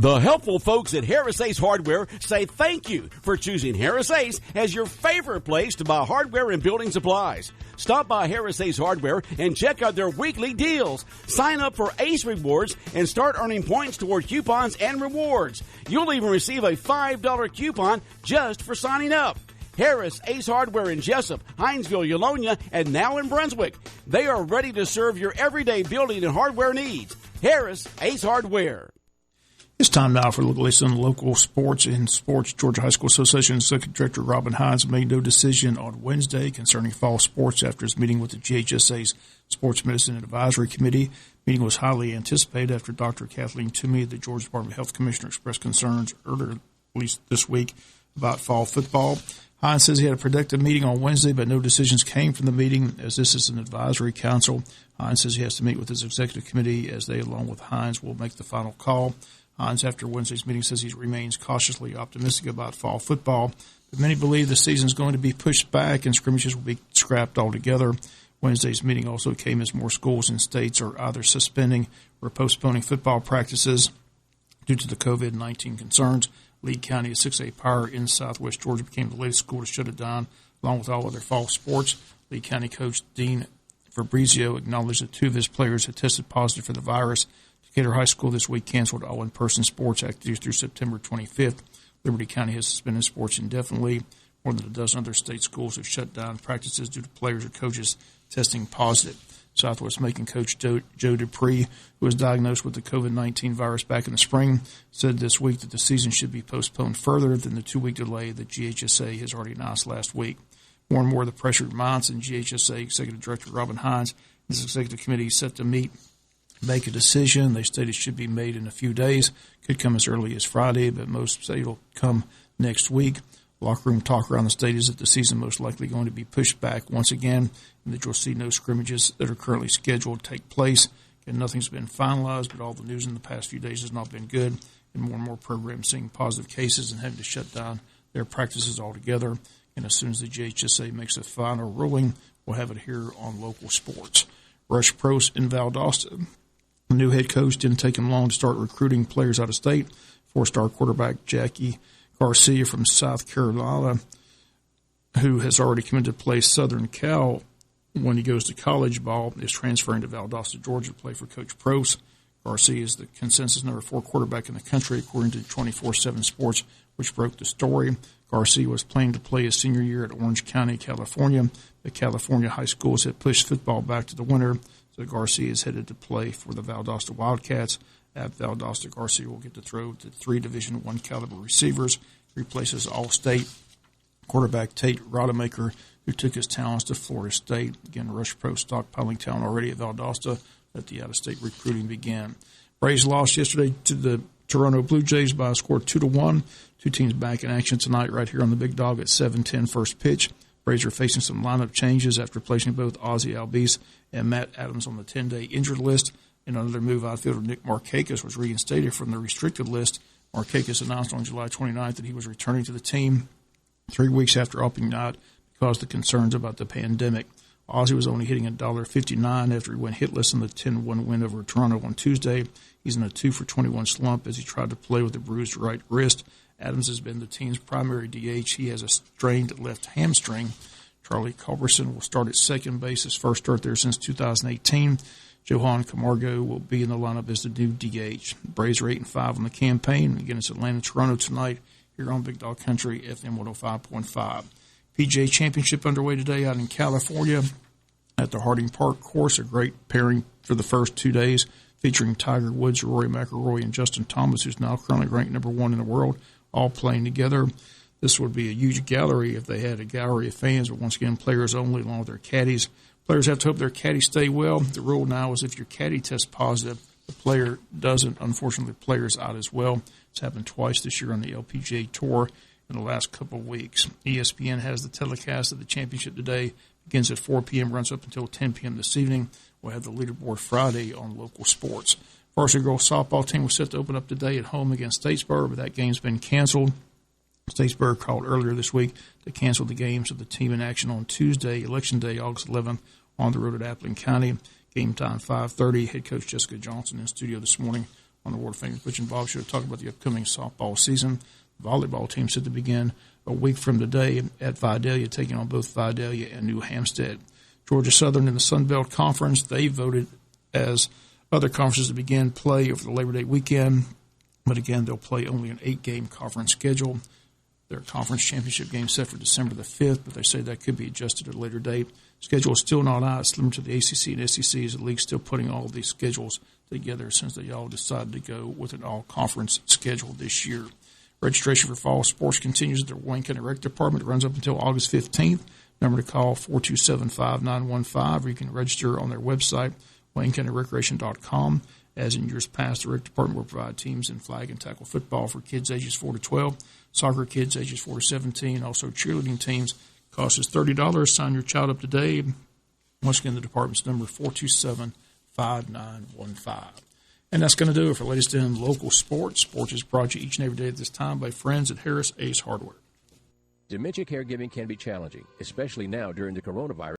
The helpful folks at Harris Ace Hardware say thank you for choosing Harris Ace as your favorite place to buy hardware and building supplies. Stop by Harris Ace Hardware and check out their weekly deals. Sign up for Ace Rewards and start earning points toward coupons and rewards. You'll even receive a $5 coupon just for signing up. Harris Ace Hardware in Jesup, Hinesville, Eulonia, and now in Brunswick. They are ready to serve your everyday building and hardware needs. Harris Ace Hardware. It's time now for local sports. In sports, Georgia High School Association Executive Director Robin Hines made no decision on Wednesday concerning fall sports after his meeting with the GHSA's Sports Medicine Advisory Committee. The meeting was highly anticipated after Dr. Kathleen Toomey, the Georgia Department of Health Commissioner, expressed concerns earlier, at least this week, about fall football. Hines says he had a productive meeting on Wednesday, but no decisions came from the meeting, as this is an advisory council. Hines says he has to meet with his executive committee, as they, along with Hines, will make the final call. Hines, after Wednesday's meeting, says he remains cautiously optimistic about fall football, but many believe the season is going to be pushed back and scrimmages will be scrapped altogether. Wednesday's meeting also came as more schools and states are either suspending or postponing football practices due to the COVID-19 concerns. Lee County, a 6A power in southwest Georgia, became the latest school to shut it down, along with all other fall sports. Lee County coach Dean Fabrizio acknowledged that 2 of his players had tested positive for the virus. Decatur High School this week canceled all in-person sports activities through September 25th. Liberty County has suspended sports indefinitely. More than a dozen other state schools have shut down practices due to players or coaches testing positive. Southwest Macon coach Joe Dupree, who was diagnosed with the COVID-19 virus back in the spring, said this week that the season should be postponed further than the 2-week delay that GHSA has already announced last week. More and more, the pressure mounts, and GHSA Executive Director Robin Hines and his executive committee set to make a decision. They state it should be made in a few days. Could come as early as Friday, but most say it'll come next week. Locker room talk around the state is that the season most likely going to be pushed back once again, and that you'll see no scrimmages that are currently scheduled take place. And nothing's been finalized, but all the news in the past few days has not been good, and more programs seeing positive cases and having to shut down their practices altogether. And as soon as the GHSA makes a final ruling, we'll have it here on Local Sports. Rush Pros in Valdosta. The new head coach didn't take him long to start recruiting players out of state. 4-star quarterback Jackie Garcia from South Carolina, who has already committed to play Southern Cal when he goes to college ball, is transferring to Valdosta, Georgia to play for Coach Prost. Garcia is the consensus number 4 quarterback in the country, according to 24/7 Sports, which broke the story. Garcia was planning to play his senior year at Orange County, California. The California high schools had pushed football back to the winter, so Garcia is headed to play for the Valdosta Wildcats. At Valdosta, Garcia will get to throw to 3 Division I caliber receivers. He replaces All-State quarterback Tate Rodemaker, who took his talents to Florida State. Again, Rush Pro stockpiling talent already at Valdosta. Let the out-of-state recruiting begin. Braves lost yesterday to the Toronto Blue Jays by a score 2-1. 2 teams back in action tonight right here on the Big Dog at 7:10 first pitch. Braves are facing some lineup changes after placing both Ozzie Albies and Matt Adams on the 10-day injured list. In another move, outfielder Nick Markakis was reinstated from the restricted list. Markakis announced on July 29th that he was returning to the team 3 weeks after opting out because of the concerns about the pandemic. Ozzie was only hitting $1.59 after he went hitless in the 10-1 win over Toronto on Tuesday. He's in a 2-for-21 slump as he tried to play with a bruised right wrist. Adams has been the team's primary DH. He has a strained left hamstring. Charlie Culberson will start at second base, his first start there since 2018. Johan Camargo will be in the lineup as the new DH. Braves are 8-5 on the campaign. Again, it's Atlanta-Toronto tonight here on Big Dog Country, FM 105.5. PGA Championship underway today out in California at the Harding Park course. A great pairing for the first 2 days, featuring Tiger Woods, Rory McIlroy, and Justin Thomas, who's now currently ranked number 1 in the world, all playing together. This would be a huge gallery if they had a gallery of fans, but once again, players only, along with their caddies. Players have to hope their caddies stay well. The rule now is if your caddy tests positive, the player doesn't. Unfortunately, the player's out as well. It's happened twice this year on the LPGA Tour in the last couple of weeks. ESPN has the telecast of the championship today. Begins at 4 p.m., runs up until 10 p.m. this evening. We'll have the leaderboard Friday on Local Sports. Varsity girls softball team was set to open up today at home against Statesboro, but that game's been canceled. Statesboro called earlier this week to cancel the games of the team in action on Tuesday, Election Day, August 11th, on the road at Appling County. Game time 5:30. Head coach Jessica Johnson in studio this morning on the World Famous Butch and Bob Show to talk about the upcoming softball season. The volleyball team set to begin a week from today at Vidalia, taking on both Vidalia and New Hampstead. Georgia Southern in the Sun Belt Conference, they voted as other conferences to begin play over the Labor Day weekend. But again, they'll play only an 8-game conference schedule. Their conference championship game set for December the 5th, but they say that could be adjusted at a later date. Schedule is still not out. It's limited to the ACC and SEC, as the league's still putting all of these schedules together since they all decided to go with an all-conference schedule this year. Registration for fall sports continues at the Wayne County Rec Department. It runs up until August 15th. Number to call, 427-5915, or you can register on their website, WayneCountyRecreation.com. As in years past, the Rec Department will provide teams in flag and tackle football for kids ages 4 to 12, soccer kids ages 4 to 17, also cheerleading teams. Cost is $30. Sign your child up today. Once again, the department's number 427-5915. And that's going to do it for latest in local sports. Sports is brought to you each and every day at this time by friends at Harris Ace Hardware. Dementia caregiving can be challenging, especially now during the coronavirus